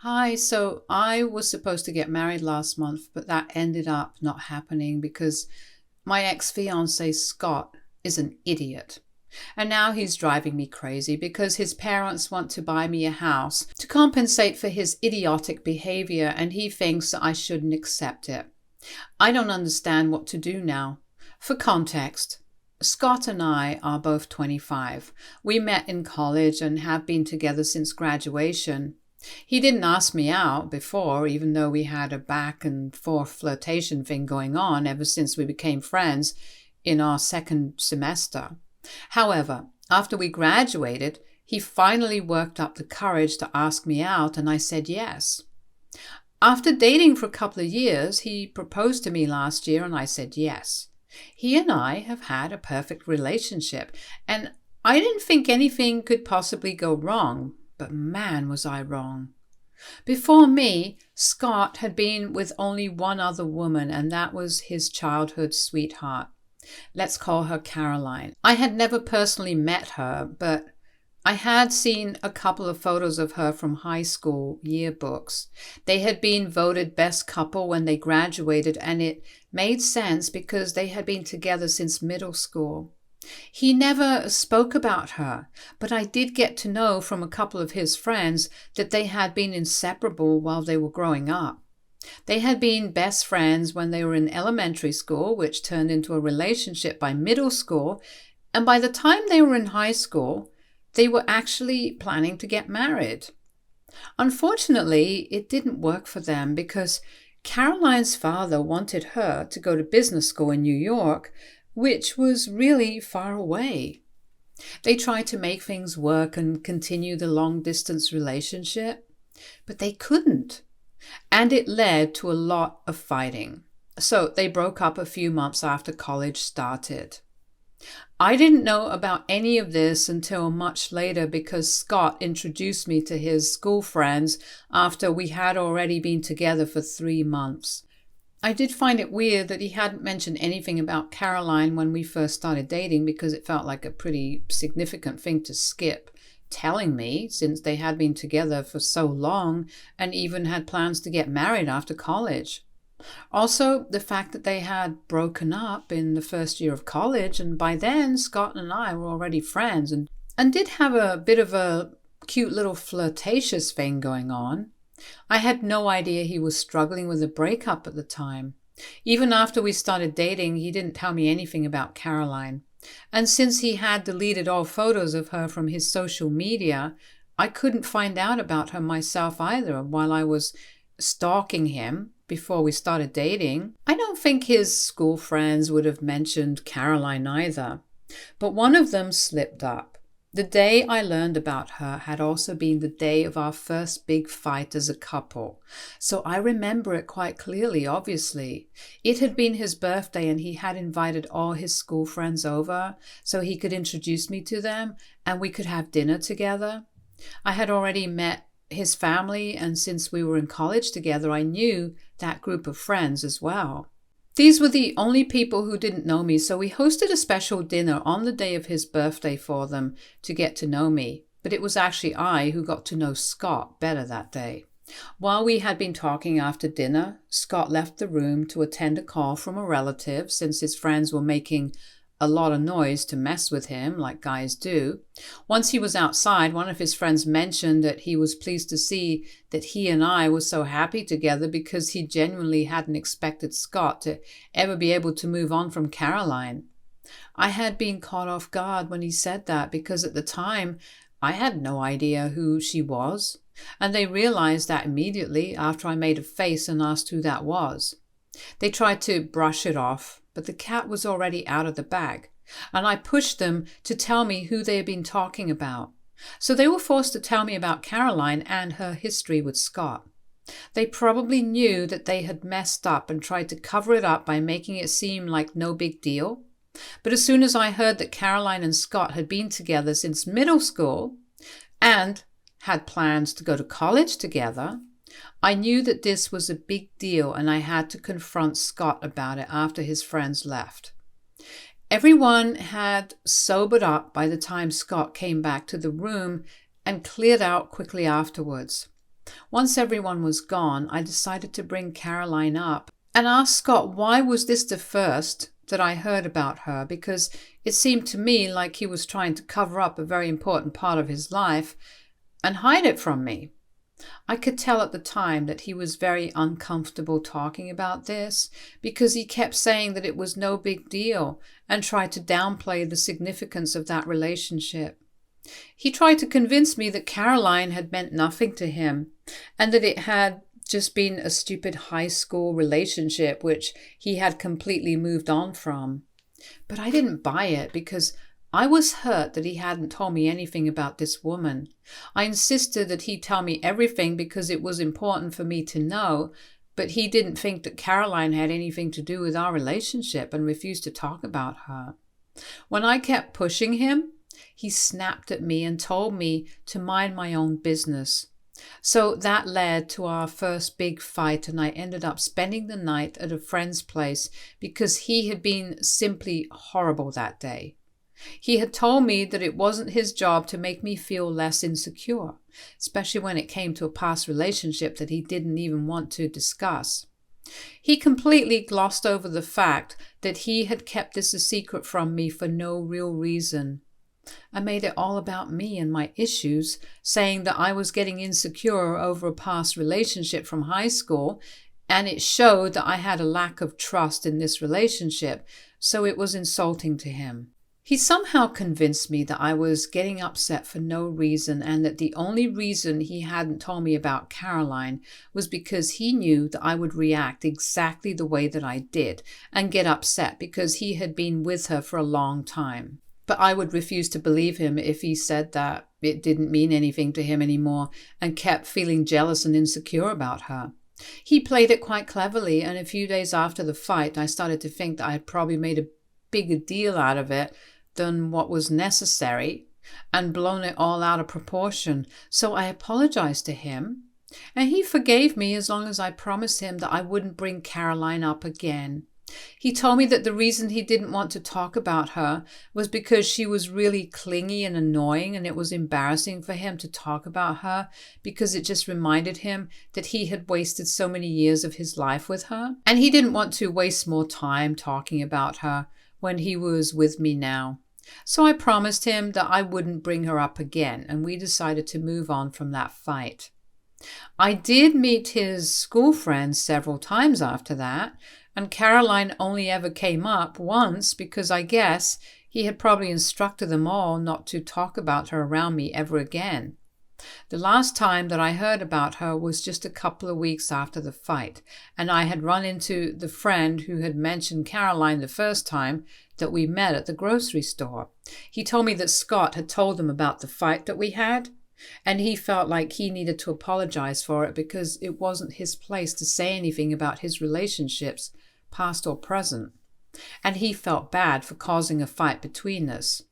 Hi, so I was supposed to get married last month, but that ended up not happening because my ex-fiancé Scott is an idiot. And now he's driving me crazy because his parents want to buy me a house to compensate for his idiotic behavior, and he thinks I shouldn't accept it. I don't understand what to do now. For context, Scott and I are both 25. We met in college and have been together since graduation. He didn't ask me out before, even though we had a back and forth flirtation thing going on ever since we became friends in our second semester. However, after we graduated, he finally worked up the courage to ask me out, and I said yes. After dating for a couple of years, he proposed to me last year, and I said yes. He and I have had a perfect relationship, and I didn't think anything could possibly go wrong, but man, was I wrong. Before me, Scott had been with only one other woman, and that was his childhood sweetheart. Let's call her Caroline. I had never personally met her, but I had seen a couple of photos of her from high school yearbooks. They had been voted best couple when they graduated, and it made sense because they had been together since middle school. He never spoke about her, but I did get to know from a couple of his friends that they had been inseparable while they were growing up. They had been best friends when they were in elementary school, which turned into a relationship by middle school, and by the time they were in high school, they were actually planning to get married. Unfortunately, it didn't work for them because Caroline's father wanted her to go to business school in New York, which was really far away. They tried to make things work and continue the long-distance relationship, but they couldn't, and it led to a lot of fighting. So they broke up a few months after college started. I didn't know about any of this until much later because Scott introduced me to his school friends after we had already been together for 3 months. I did find it weird that he hadn't mentioned anything about Caroline when we first started dating because it felt like a pretty significant thing to skip telling me since they had been together for so long and even had plans to get married after college. Also, the fact that they had broken up in the first year of college, and by then Scott and I were already friends and did have a bit of a cute little flirtatious thing going on. I had no idea he was struggling with a breakup at the time. Even after we started dating, he didn't tell me anything about Caroline. And since he had deleted all photos of her from his social media, I couldn't find out about her myself either while I was stalking him before we started dating. I don't think his school friends would have mentioned Caroline either, but one of them slipped up. The day I learned about her had also been the day of our first big fight as a couple, so I remember it quite clearly, obviously. It had been his birthday and he had invited all his school friends over so he could introduce me to them and we could have dinner together. I had already met his family, and since we were in college together, I knew that group of friends as well. These were the only people who didn't know me, so we hosted a special dinner on the day of his birthday for them to get to know me. But it was actually I who got to know Scott better that day. While we had been talking after dinner, Scott left the room to attend a call from a relative since his friends were making a lot of noise to mess with him, like guys do. Once he was outside, one of his friends mentioned that he was pleased to see that he and I were so happy together because he genuinely hadn't expected Scott to ever be able to move on from Caroline. I had been caught off guard when he said that because at the time I had no idea who she was, and they realized that immediately after I made a face and asked who that was. They tried to brush it off, but the cat was already out of the bag, and I pushed them to tell me who they had been talking about. So they were forced to tell me about Caroline and her history with Scott. They probably knew that they had messed up and tried to cover it up by making it seem like no big deal. But as soon as I heard that Caroline and Scott had been together since middle school and had plans to go to college together, I knew that this was a big deal and I had to confront Scott about it after his friends left. Everyone had sobered up by the time Scott came back to the room and cleared out quickly afterwards. Once everyone was gone, I decided to bring Caroline up and ask Scott why was this the first that I heard about her, because it seemed to me like he was trying to cover up a very important part of his life and hide it from me. I could tell at the time that he was very uncomfortable talking about this because he kept saying that it was no big deal and tried to downplay the significance of that relationship. He tried to convince me that Caroline had meant nothing to him and that it had just been a stupid high school relationship which he had completely moved on from. But I didn't buy it because I was hurt that he hadn't told me anything about this woman. I insisted that he tell me everything because it was important for me to know, but he didn't think that Caroline had anything to do with our relationship and refused to talk about her. When I kept pushing him, he snapped at me and told me to mind my own business. So that led to our first big fight, and I ended up spending the night at a friend's place because he had been simply horrible that day. He had told me that it wasn't his job to make me feel less insecure, especially when it came to a past relationship that he didn't even want to discuss. He completely glossed over the fact that he had kept this a secret from me for no real reason. I made it all about me and my issues, saying that I was getting insecure over a past relationship from high school, and it showed that I had a lack of trust in this relationship, so it was insulting to him. He somehow convinced me that I was getting upset for no reason and that the only reason he hadn't told me about Caroline was because he knew that I would react exactly the way that I did and get upset because he had been with her for a long time. But I would refuse to believe him if he said that it didn't mean anything to him anymore and kept feeling jealous and insecure about her. He played it quite cleverly, and a few days after the fight, I started to think that I had probably made a bigger deal out of it than what was necessary and blown it all out of proportion. So I apologized to him, and he forgave me as long as I promised him that I wouldn't bring Caroline up again. He told me that the reason he didn't want to talk about her was because she was really clingy and annoying, and it was embarrassing for him to talk about her because it just reminded him that he had wasted so many years of his life with her, and he didn't want to waste more time talking about her when he was with me now. So I promised him that I wouldn't bring her up again, and we decided to move on from that fight. I did meet his school friends several times after that, and Caroline only ever came up once because I guess he had probably instructed them all not to talk about her around me ever again. The last time that I heard about her was just a couple of weeks after the fight, and I had run into the friend who had mentioned Caroline the first time that we met at the grocery store. He told me that Scott had told them about the fight that we had, and he felt like he needed to apologize for it because it wasn't his place to say anything about his relationships, past or present, and he felt bad for causing a fight between us.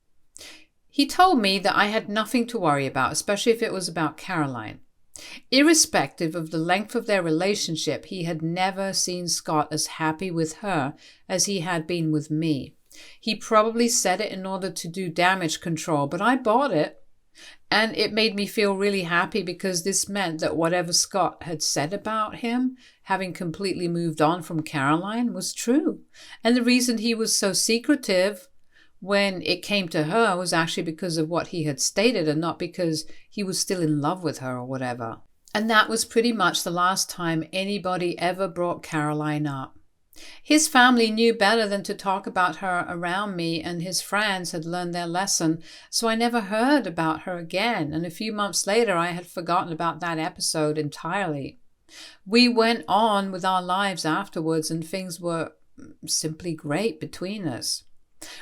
He told me that I had nothing to worry about, especially if it was about Caroline. Irrespective of the length of their relationship, he had never seen Scott as happy with her as he had been with me. He probably said it in order to do damage control, but I bought it. And it made me feel really happy because this meant that whatever Scott had said about him, having completely moved on from Caroline, was true. And the reason he was so secretive when it came to her was actually because of what he had stated and not because he was still in love with her or whatever. And that was pretty much the last time anybody ever brought Caroline up. His family knew better than to talk about her around me, and his friends had learned their lesson, so I never heard about her again, and a few months later I had forgotten about that episode entirely. We went on with our lives afterwards, and things were simply great between us.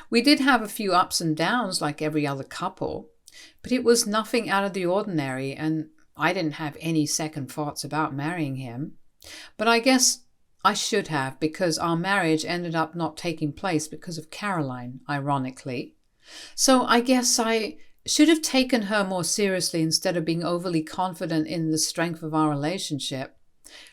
We did have a few ups and downs like every other couple, but it was nothing out of the ordinary, and I didn't have any second thoughts about marrying him. But I guess I should have, because our marriage ended up not taking place because of Caroline, ironically. So I guess I should have taken her more seriously instead of being overly confident in the strength of our relationship.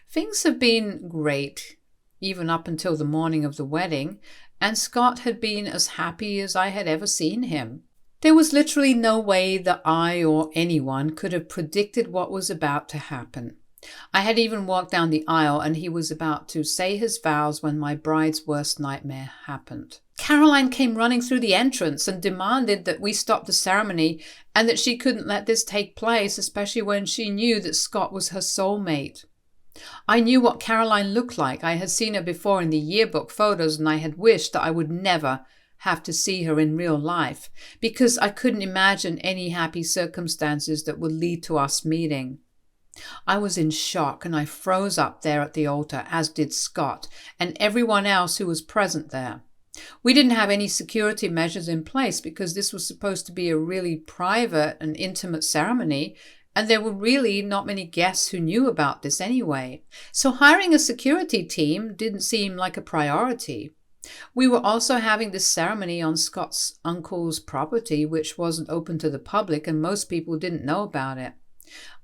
Things have been great, even up until the morning of the wedding, and Scott had been as happy as I had ever seen him. There was literally no way that I or anyone could have predicted what was about to happen. I had even walked down the aisle and he was about to say his vows when my bride's worst nightmare happened. Caroline came running through the entrance and demanded that we stop the ceremony and that she couldn't let this take place, especially when she knew that Scott was her soulmate. I knew what Caroline looked like. I had seen her before in the yearbook photos, and I had wished that I would never have to see her in real life because I couldn't imagine any happy circumstances that would lead to us meeting. I was in shock and I froze up there at the altar, as did Scott and everyone else who was present there. We didn't have any security measures in place because this was supposed to be a really private and intimate ceremony, and there were really not many guests who knew about this anyway. So hiring a security team didn't seem like a priority. We were also having this ceremony on Scott's uncle's property, which wasn't open to the public, and most people didn't know about it.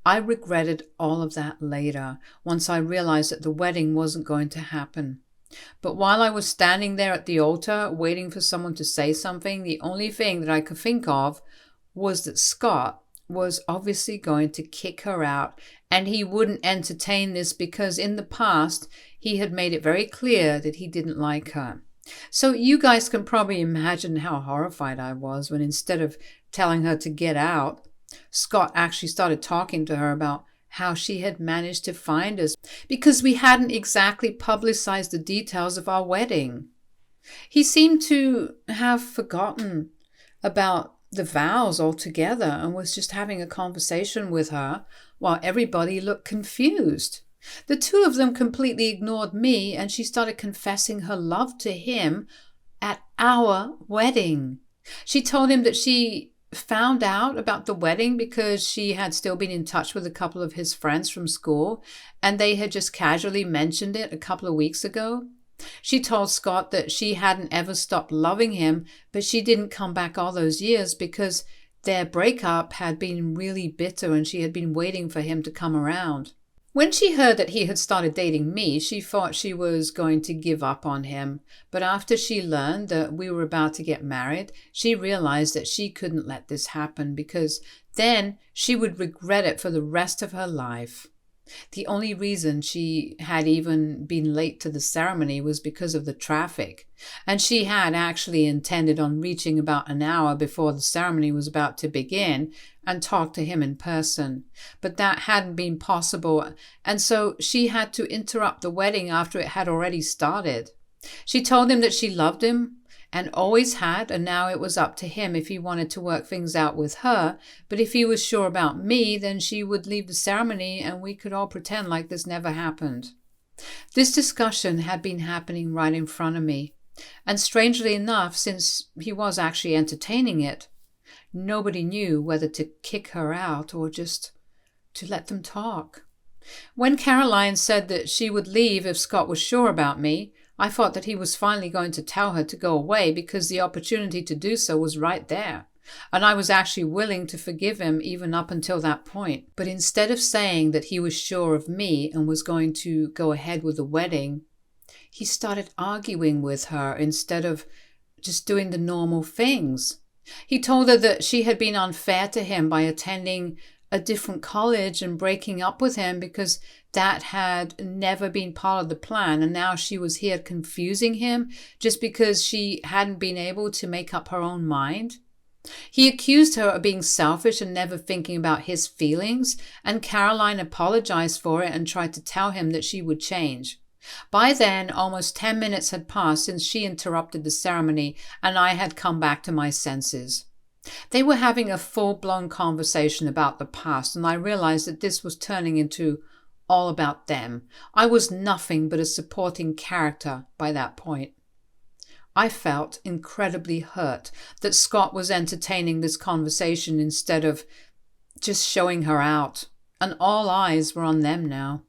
I regretted all of that later, once I realized that the wedding wasn't going to happen. But while I was standing there at the altar, waiting for someone to say something, the only thing that I could think of was that Scott was obviously going to kick her out, and he wouldn't entertain this because in the past he had made it very clear that he didn't like her. So you guys can probably imagine how horrified I was when, instead of telling her to get out, Scott actually started talking to her about how she had managed to find us because we hadn't exactly publicized the details of our wedding. He seemed to have forgotten about the vows altogether and was just having a conversation with her while everybody looked confused. The two of them completely ignored me, and she started confessing her love to him at our wedding. She told him that she found out about the wedding because she had still been in touch with a couple of his friends from school, and they had just casually mentioned it a couple of weeks ago. She told Scott that she hadn't ever stopped loving him, but she didn't come back all those years because their breakup had been really bitter and she had been waiting for him to come around. When she heard that he had started dating me, she thought she was going to give up on him. But after she learned that we were about to get married, she realized that she couldn't let this happen because then she would regret it for the rest of her life. The only reason she had even been late to the ceremony was because of the traffic, and she had actually intended on reaching about an hour before the ceremony was about to begin and talk to him in person. But that hadn't been possible, and so she had to interrupt the wedding after it had already started. She told him that she loved him and always had, and now it was up to him if he wanted to work things out with her. But if he was sure about me, then she would leave the ceremony and we could all pretend like this never happened. This discussion had been happening right in front of me, and strangely enough, since he was actually entertaining it, nobody knew whether to kick her out or just to let them talk. When Caroline said that she would leave if Scott was sure about me, I thought that he was finally going to tell her to go away because the opportunity to do so was right there, and I was actually willing to forgive him even up until that point. But instead of saying that he was sure of me and was going to go ahead with the wedding, he started arguing with her instead of just doing the normal things. He told her that she had been unfair to him by attending a different college and breaking up with him because that had never been part of the plan, and now she was here confusing him just because she hadn't been able to make up her own mind. He accused her of being selfish and never thinking about his feelings, and Caroline apologized for it and tried to tell him that she would change. By then, almost 10 minutes had passed since she interrupted the ceremony, and I had come back to my senses. They were having a full-blown conversation about the past, and I realized that this was turning into all about them. I was nothing but a supporting character by that point. I felt incredibly hurt that Scott was entertaining this conversation instead of just showing her out, and all eyes were on them now.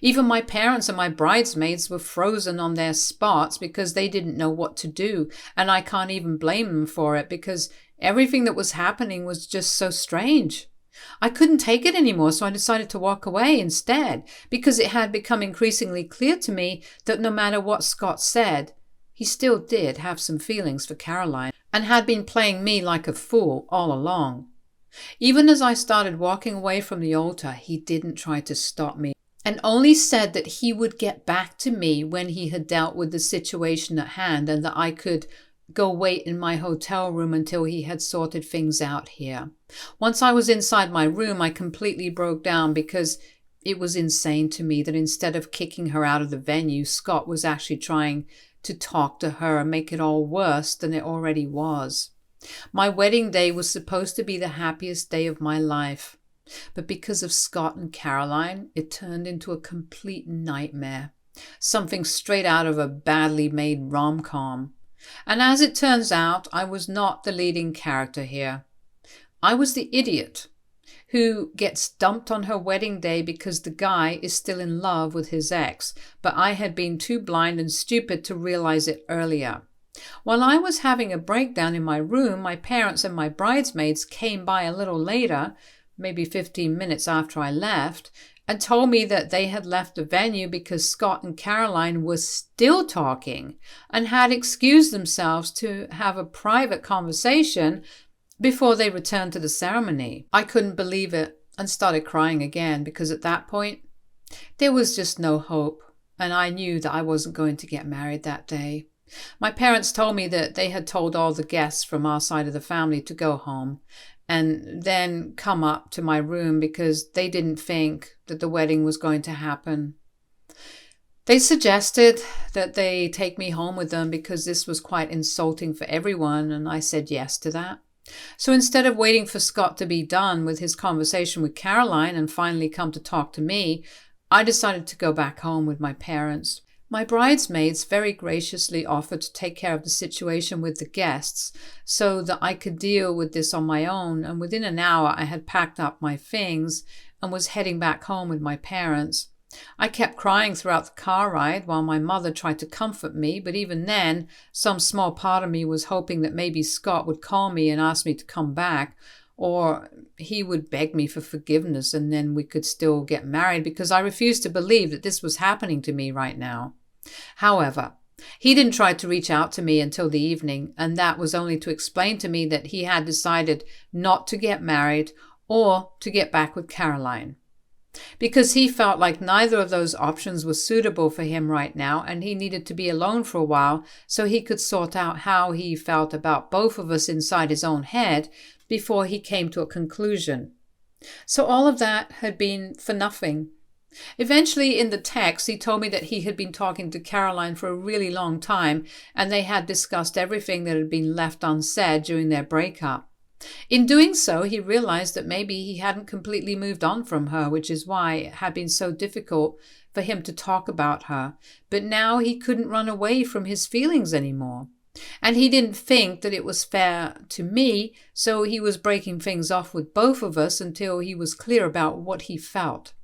Even my parents and my bridesmaids were frozen on their spots because they didn't know what to do, and I can't even blame them for it because everything that was happening was just so strange. I couldn't take it anymore, so I decided to walk away instead because it had become increasingly clear to me that no matter what Scott said, he still did have some feelings for Caroline. and had been playing me like a fool all along. Even as I started walking away from the altar, he didn't try to stop me and only said that he would get back to me when he had dealt with the situation at hand and that I could go wait in my hotel room until he had sorted things out here. Once I was inside my room, I completely broke down because it was insane to me that instead of kicking her out of the venue, Scott was actually trying to talk to her and make it all worse than it already was. My wedding day was supposed to be the happiest day of my life, but because of Scott and Caroline, it turned into a complete nightmare, something straight out of a badly made rom-com. And as it turns out, I was not the leading character here. I was the idiot who gets dumped on her wedding day because the guy is still in love with his ex, but I had been too blind and stupid to realize it earlier. While I was having a breakdown in my room, my parents and my bridesmaids came by a little later, maybe 15 minutes after I left, and told me that they had left the venue because Scott and Caroline were still talking and had excused themselves to have a private conversation before they returned to the ceremony. I couldn't believe it and started crying again because at that point, there was just no hope, and I knew that I wasn't going to get married that day. My parents told me that they had told all the guests from our side of the family to go home and then come up to my room because they didn't think that the wedding was going to happen. They suggested that they take me home with them because this was quite insulting for everyone, and I said yes to that. So instead of waiting for Scott to be done with his conversation with Caroline and finally come to talk to me, I decided to go back home with my parents. My bridesmaids very graciously offered to take care of the situation with the guests so that I could deal with this on my own, and within an hour I had packed up my things and was heading back home with my parents. I kept crying throughout the car ride while my mother tried to comfort me, but even then, some small part of me was hoping that maybe Scott would call me and ask me to come back, or he would beg me for forgiveness and then we could still get married because I refused to believe that this was happening to me right now. However, he didn't try to reach out to me until the evening, and that was only to explain to me that he had decided not to get married or to get back with Caroline, because he felt like neither of those options was suitable for him right now and he needed to be alone for a while so he could sort out how he felt about both of us inside his own head before he came to a conclusion. So all of that had been for nothing. Eventually, in the text, he told me that he had been talking to Caroline for a really long time and they had discussed everything that had been left unsaid during their breakup. In doing so, he realized that maybe he hadn't completely moved on from her, which is why it had been so difficult for him to talk about her. But now he couldn't run away from his feelings anymore. And he didn't think that it was fair to me, so he was breaking things off with both of us until he was clear about what he felt.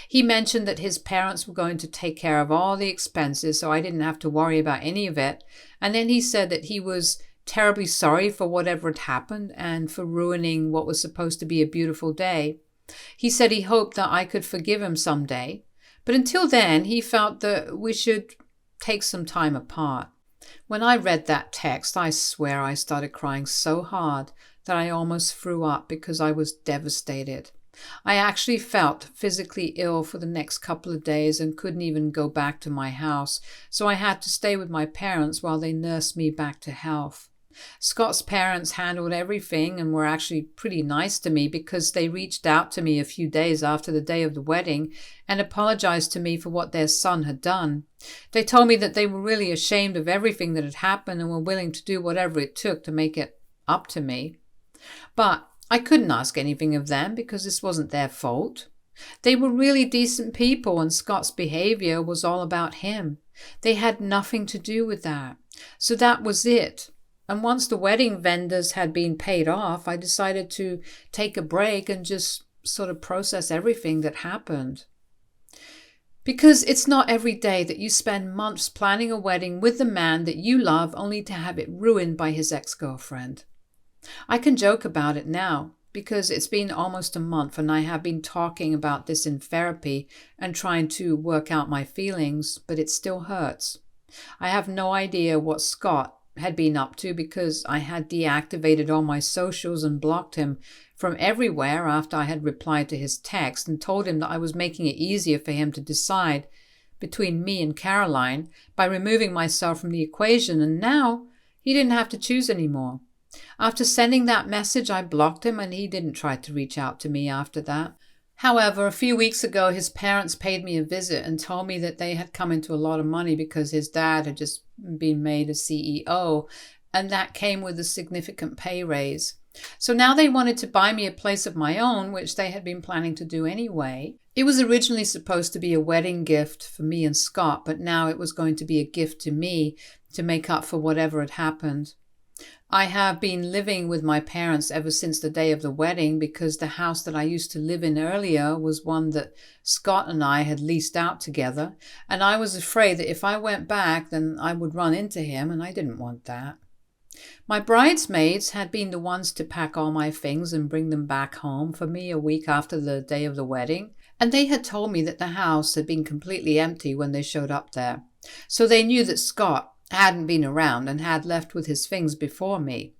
He mentioned that his parents were going to take care of all the expenses, so I didn't have to worry about any of it. And then he said that he was terribly sorry for whatever had happened and for ruining what was supposed to be a beautiful day. He said he hoped that I could forgive him someday, but until then, he felt that we should take some time apart. When I read that text, I swear I started crying so hard that I almost threw up because I was devastated. I actually felt physically ill for the next couple of days and couldn't even go back to my house, so I had to stay with my parents while they nursed me back to health. Scott's parents handled everything and were actually pretty nice to me because they reached out to me a few days after the day of the wedding and apologized to me for what their son had done. They told me that they were really ashamed of everything that had happened and were willing to do whatever it took to make it up to me. But I couldn't ask anything of them because this wasn't their fault. They were really decent people and Scott's behavior was all about him. They had nothing to do with that. So that was it. And once the wedding vendors had been paid off, I decided to take a break and just sort of process everything that happened. Because it's not every day that you spend months planning a wedding with the man that you love only to have it ruined by his ex-girlfriend. I can joke about it now because it's been almost a month and I have been talking about this in therapy and trying to work out my feelings, but it still hurts. I have no idea what Scott had been up to because I had deactivated all my socials and blocked him from everywhere after I had replied to his text and told him that I was making it easier for him to decide between me and Caroline by removing myself from the equation, and now he didn't have to choose anymore. After sending that message, I blocked him, and he didn't try to reach out to me after that. However, a few weeks ago, his parents paid me a visit and told me that they had come into a lot of money because his dad had just been made a CEO, and that came with a significant pay raise. So now they wanted to buy me a place of my own, which they had been planning to do anyway. It was originally supposed to be a wedding gift for me and Scott, but now it was going to be a gift to me to make up for whatever had happened. I have been living with my parents ever since the day of the wedding because the house that I used to live in earlier was one that Scott and I had leased out together, and I was afraid that if I went back then I would run into him, and I didn't want that. My bridesmaids had been the ones to pack all my things and bring them back home for me a week after the day of the wedding, and they had told me that the house had been completely empty when they showed up there. So they knew that Scott hadn't been around and had left with his things before me.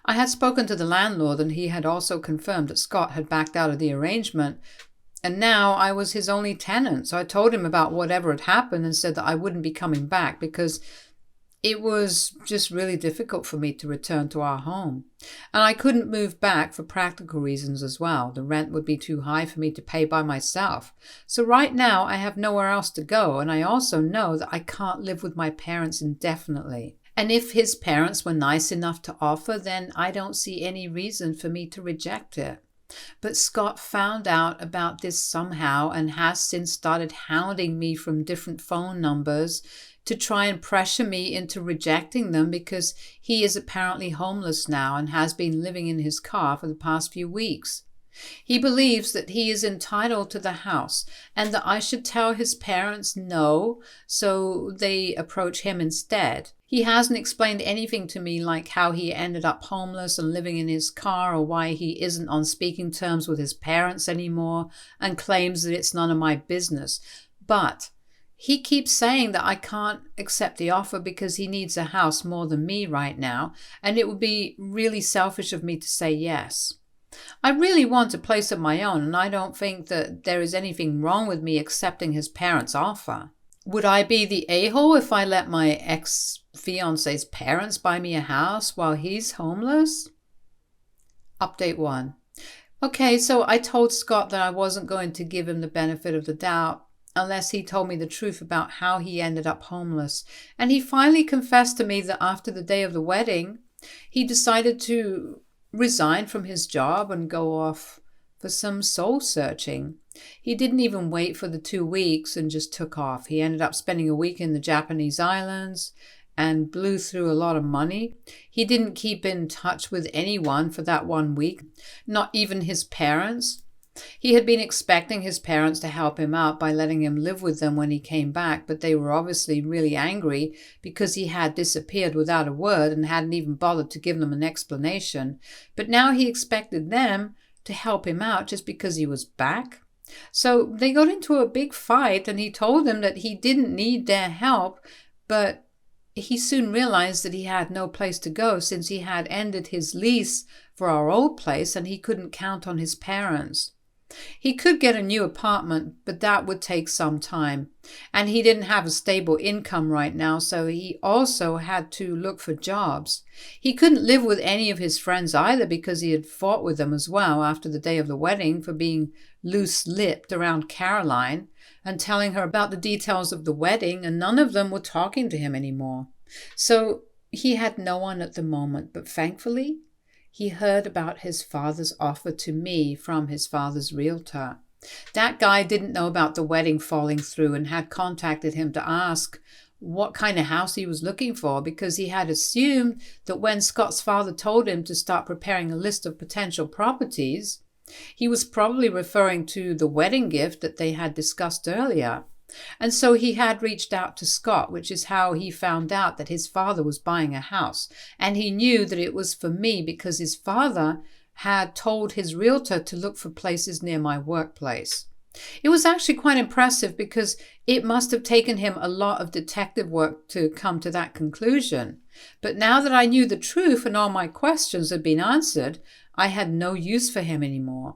I had spoken to the landlord, and he had also confirmed that Scott had backed out of the arrangement, and now I was his only tenant. So I told him about whatever had happened and said that I wouldn't be coming back because it was just really difficult for me to return to our home. And I couldn't move back for practical reasons as well. The rent would be too high for me to pay by myself. So right now I have nowhere else to go, and I also know that I can't live with my parents indefinitely. And if his parents were nice enough to offer, then I don't see any reason for me to reject it. But Scott found out about this somehow and has since started hounding me from different phone numbers to try and pressure me into rejecting them because he is apparently homeless now and has been living in his car for the past few weeks. He believes that he is entitled to the house and that I should tell his parents no, so they approach him instead. He hasn't explained anything to me like how he ended up homeless and living in his car, or why he isn't on speaking terms with his parents anymore and claims that it's none of my business. But he keeps saying that I can't accept the offer because he needs a house more than me right now, and it would be really selfish of me to say yes. I really want a place of my own, and I don't think that there is anything wrong with me accepting his parents' offer. Would I be the a-hole if I let my ex-fiancé's parents buy me a house while he's homeless? Update 1. Okay, so I told Scott that I wasn't going to give him the benefit of the doubt unless he told me the truth about how he ended up homeless. And he finally confessed to me that after the day of the wedding, he decided to resign from his job and go off for some soul searching. He didn't even wait for the 2 weeks and just took off. He ended up spending a week in the Japanese islands and blew through a lot of money. He didn't keep in touch with anyone for that 1 week, not even his parents. He had been expecting his parents to help him out by letting him live with them when he came back, but they were obviously really angry because he had disappeared without a word and hadn't even bothered to give them an explanation. But now he expected them to help him out just because he was back. So they got into a big fight, and he told them that he didn't need their help, but he soon realized that he had no place to go since he had ended his lease for our old place and he couldn't count on his parents. He could get a new apartment, but that would take some time, and he didn't have a stable income right now, so he also had to look for jobs. He couldn't live with any of his friends either because he had fought with them as well after the day of the wedding for being loose-lipped around Caroline and telling her about the details of the wedding, and none of them were talking to him anymore. So he had no one at the moment, but thankfully, he heard about his father's offer to me from his father's realtor. That guy didn't know about the wedding falling through and had contacted him to ask what kind of house he was looking for because he had assumed that when Scott's father told him to start preparing a list of potential properties, he was probably referring to the wedding gift that they had discussed earlier. And so he had reached out to Scott, which is how he found out that his father was buying a house. And he knew that it was for me because his father had told his realtor to look for places near my workplace. It was actually quite impressive because it must have taken him a lot of detective work to come to that conclusion. But now that I knew the truth and all my questions had been answered, I had no use for him anymore.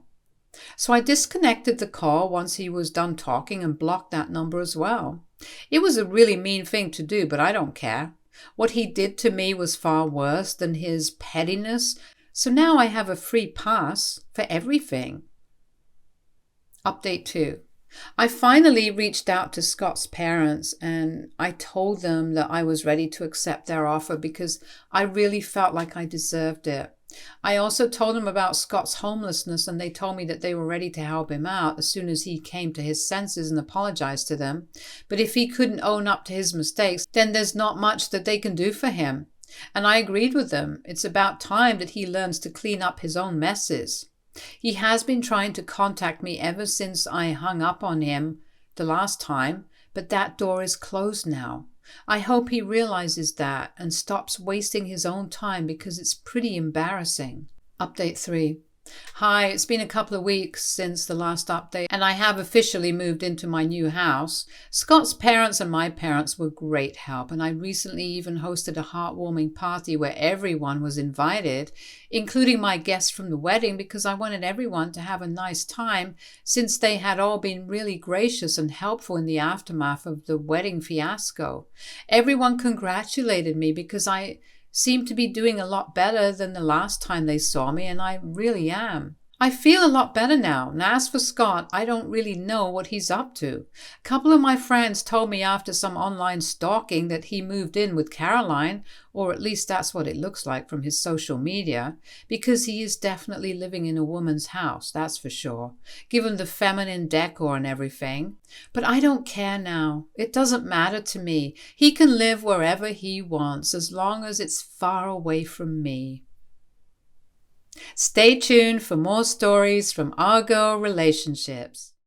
So I disconnected the call once he was done talking and blocked that number as well. It was a really mean thing to do, but I don't care. What he did to me was far worse than his pettiness, so now I have a free pass for everything. Update 2. I finally reached out to Scott's parents and I told them that I was ready to accept their offer because I really felt like I deserved it. I also told them about Scott's homelessness and they told me that they were ready to help him out as soon as he came to his senses and apologized to them. But if he couldn't own up to his mistakes, then there's not much that they can do for him. And I agreed with them. It's about time that he learns to clean up his own messes. He has been trying to contact me ever since I hung up on him the last time, but that door is closed now. I hope he realizes that and stops wasting his own time because it's pretty embarrassing. Update 3. Hi, it's been a couple of weeks since the last update and I have officially moved into my new house. Scott's parents and my parents were great help and I recently even hosted a heartwarming party where everyone was invited, including my guests from the wedding because I wanted everyone to have a nice time since they had all been really gracious and helpful in the aftermath of the wedding fiasco. Everyone congratulated me because I seem to be doing a lot better than the last time they saw me, and I really am. I feel a lot better now, and as for Scott, I don't really know what he's up to. A couple of my friends told me after some online stalking that he moved in with Caroline, or at least that's what it looks like from his social media, because he is definitely living in a woman's house, that's for sure, given the feminine decor and everything. But I don't care now. It doesn't matter to me. He can live wherever he wants, as long as it's far away from me. Stay tuned for more stories from our girl relationships.